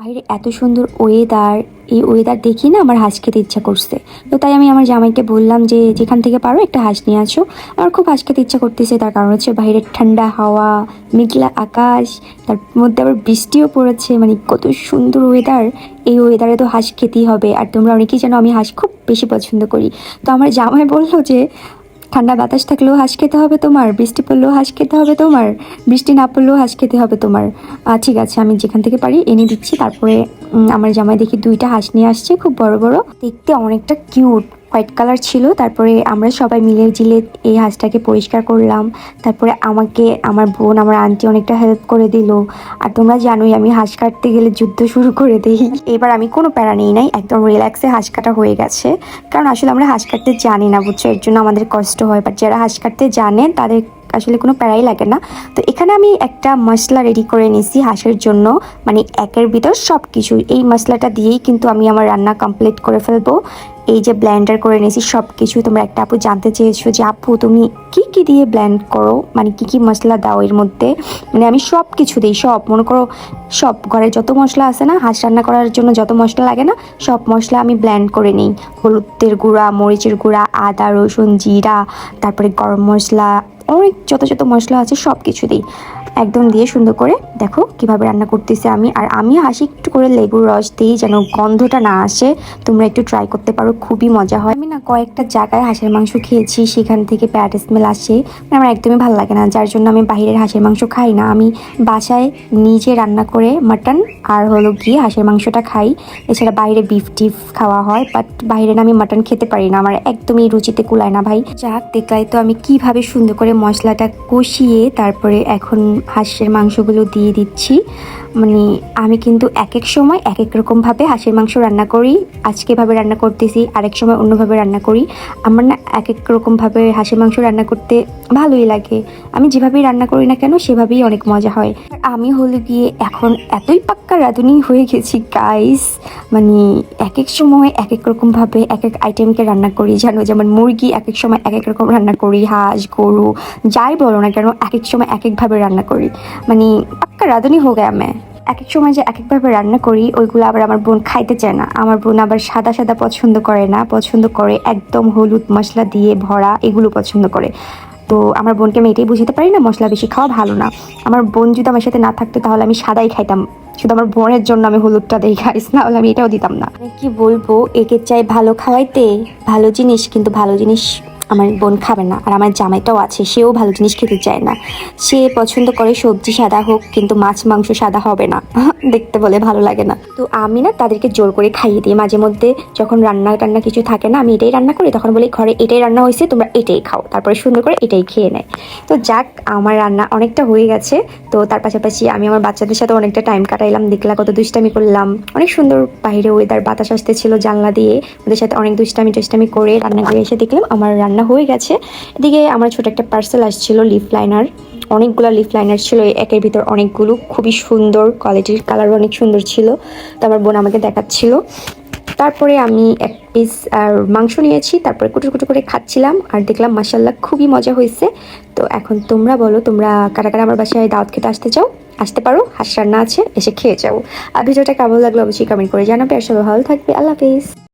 বাইরে এত সুন্দর ওয়েদার, এই ওয়েদার দেখি না আমার হাঁস খেতে ইচ্ছা করছে। তো তাই আমি আমার জামাইকে বললাম যে যেখান থেকে পারো একটা হাঁস নিয়ে আসো। আমার খুব হাঁস খেতে ইচ্ছা করতেছে, তার কারণ হচ্ছে বাইরের ঠান্ডা হাওয়া, মেঘলা আকাশ, তার মধ্যে আবার বৃষ্টিও পড়েছে, মানে কত সুন্দর ওয়েদার। এই ওয়েদারে তো হাঁস খেতেই হবে। আর তোমরা অনেকেই জানো আমি হাঁস খুব বেশি পছন্দ করি। তো আমার জামাই বললো যে ঠান্ডা বাতাস থাকলেও হাঁস খেতে হবে তোমার, বৃষ্টি পড়লেও হাঁস খেতে হবে তোমার, বৃষ্টি না পড়লেও হাঁস খেতে হবে তোমার। ঠিক আছে, আমি যেখান থেকে পারি এনে দিচ্ছি। তারপরে আমার জামাই দেখি দুইটা হাঁস নিয়ে আসছে, খুব বড় বড়, দেখতে অনেকটা কিউট, হোয়াইট কালার ছিল। তারপরে আমরা সবাই মিলে জিলে এই হাঁসটাকে পরিষ্কার করলাম। তারপরে আমাকে আমার বোন, আমার আন্টি অনেকটা হেল্প করে দিল। আর তোমরা জানোই আমি হাঁস কাটতে গেলে যুদ্ধ শুরু করে দিই। এবার আমি কোনো প্যারা নেই নাই, একদম রিল্যাক্সে হাঁস কাটা হয়ে গেছে। কারণ আসলে আমরা হাঁস কাটতে জানি না, বুঝছো, এর জন্য আমাদের কষ্ট হয়। বাট যারা হাঁস কাটতে জানে তাদের আসলে কোনো প্যারাই লাগে না। তো এখানে আমি একটা মশলা রেডি করে নিয়েছি হাঁসের জন্য, মানে একের ভিতর সব কিছু। এই মশলাটা দিয়েই কিন্তু আমি আমার রান্না কমপ্লিট করে ফেলবো। এই যে ব্লেন্ডার করে নিয়েছি সব কিছু। তোমরা একটা আপু জানতে চেয়েছো যে আপু তুমি কি কি দিয়ে ব্লেন্ড করো, মানে কি কি মশলা দাও এর মধ্যে। মানে আমি সব কিছু দিই, সব মনে করো সব ঘরে যত মশলা আছে না, হাঁস রান্না করার জন্য যত মশলা লাগে না, সব মশলা আমি ব্লেন্ড করে নিই। হলুদের গুঁড়া, মরিচের গুঁড়া, আদা রসুন জিরা, তারপরে গরম মশলা, অনেক যত যত মশলা আছে সব কিছু দিই, একদম দিয়ে সুন্দর করে। দেখো কিভাবে রান্না করতেছি আমি। আর আমি হাঁসি একটু করে লেবুর রস দিই যেন গন্ধটা না আসে। তোমরা একটু ট্রাই করতে পারো, খুবই মজা হয়। আমি না কয়েকটা জায়গায় হাঁসের মাংস খেয়েছি, সেখান থেকে ব্যাড স্মেল আসে, আমার একদমই ভালো লাগে না। যার জন্য আমি বাইরের হাঁসের মাংস খাই না। আমি বাসায় নিজে রান্না করে মাটন আর হলো গিয়ে হাঁসের মাংসটা খাই। এছাড়া বাইরে বিফ টিফ খাওয়া হয়, বাট বাইরে না আমি মাটন খেতে পারি না, আমার একদমই রুচিতে কুলায় না ভাই। যাক, দেখলাই তো আমি কিভাবে সুন্দর করে মশলাটা কষিয়ে তারপরে এখন হাঁসের মাংসগুলো দিয়ে দিচ্ছি। মানে আমি কিন্তু এক এক সময় এক এক রকমভাবে হাঁসের মাংস রান্না করি। আজকে এভাবে রান্না করতেছি, আরেক সময় অন্যভাবে রান্না করি। আমার না এক এক রকমভাবে হাঁসের মাংস রান্না করতে ভালোই লাগে। আমি যেভাবেই রান্না করি না কেন সেভাবেই অনেক মজা হয়। আমি হলো গিয়ে এখন এতই পাক্কা রাঁধুনি হয়ে গেছি গাইস, মানে এক এক সময় এক এক রকমভাবে এক এক আইটেমকে রান্না করি, জানো। যেমন মুরগি এক এক সময় এক এক রকম রান্না করি, হাঁস গরু যাই বলো না কেন এক এক সময় এক একভাবে রান্না করি, মানে পাক্কা রাঁধুনি হয়ে গেছে আমি। এক এক সময় যে এক একভাবে রান্না করি ওইগুলো আবার আমার বোন খাইতে চায় না। আমার বোন আবার সাদা সাদা পছন্দ করে না, পছন্দ করে একদম হলুদ মশলা দিয়ে ভরা, এগুলো পছন্দ করে। তো আমার বোনকে আমি এটাই বুঝতে পারি না, মশলা বেশি খাওয়া ভালো না। আমার বোন যদি আমার সাথে না থাকতো তাহলে আমি সাদাই খাইতাম, শুধু আমার বোনের জন্য আমি হলুদটা দিয়ে খাইস, না হলে আমি এটাও দিতাম না। কি বলবো, একে চাই ভালো খাওয়াইতে, ভালো জিনিস, কিন্তু ভালো জিনিস আমার বোন খাবে না। আর আমার জামাইটাও আছে, সেও ভালো জিনিস খেতে চায় না। সে পছন্দ করে সবজি সাদা হোক, কিন্তু মাছ মাংস সাদা হবে না, দেখতে বলে ভালো লাগে না। তো আমি না তাদেরকে জোর করে খাইয়ে দিই মাঝে মধ্যে। যখন রান্না টান্না কিছু থাকে না, আমি এটাই রান্না করি, তখন বলি ঘরে এটাই রান্না হয়েছে, তোমরা এটাই খাও, তারপরে সুন্দর করে এটাই খেয়ে নেয়। তো যাক, আমার রান্না অনেকটা হয়ে গেছে। তো তার পাশাপাশি আমি আমার বাচ্চাদের সাথে অনেকটা টাইম কাটাইলাম, দেখলা কত দুষ্টামি করলাম। অনেক সুন্দর বাইরে ওয়েদার, বাতাস আসতেছিল জানলা দিয়ে, ওদের সাথে অনেক দুষ্টামি করে রান্না করে এসে দেখলাম আমার রান্না হয়ে গেছে। এদিকে আমার ছোট একটা পার্সেল আসছিল, লিফ লাইনার, অনেকগুলো লিফ লাইনার ছিল, একের ভিতর অনেকগুলো, খুবই সুন্দর কোয়ালিটির, কালার অনেক সুন্দর ছিল। তো আমার বোন আমাকে দেখাচ্ছিল। তারপরে আমি এক পিস আর মাংস নিয়েছি, তারপরে কুটু কুটু করে খাচ্ছিলাম আর দেখলাম মাশাল্লাহ খুবই মজা হয়েছে। তো এখন তোমরা বলো, তোমরা কারা কারা আমার বাসায় দাওয়াত খেতে আসতে চাও? আসতে পারো, হাঁস রান্না আছে, এসে খেয়ে যাও। আর ভিডিওটা কেমন লাগলো অবশ্যই কমেন্ট করে জানাবে। আর সবাই ভালো থাকবে, আল্লাহ হাফিজ।